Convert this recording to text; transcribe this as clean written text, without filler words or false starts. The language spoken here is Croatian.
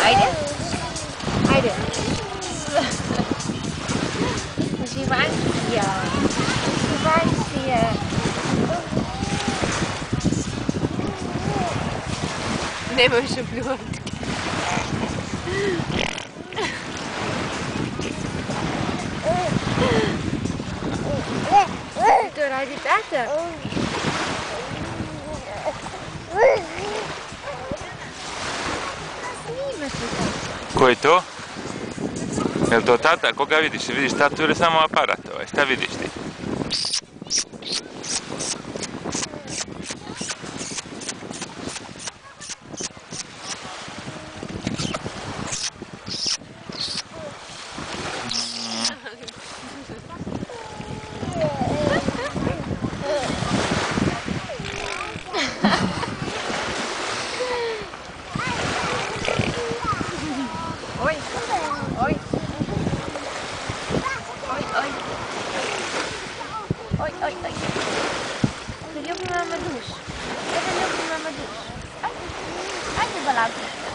Ajde. Ajde. Živancija. Živancija. Nemoj više pljuvati. To radi tata. Snima se tata. Ko je to? Jel to tata? Koga vidiš? Vidiš tatu ili samo aparat ovaj? Šta vidiš ti? Oj, oj. Oj, oj. Oj, oj, oj. Da ljubi mama duš. Da ljubi mama duš. Ajde, ajde, balagu.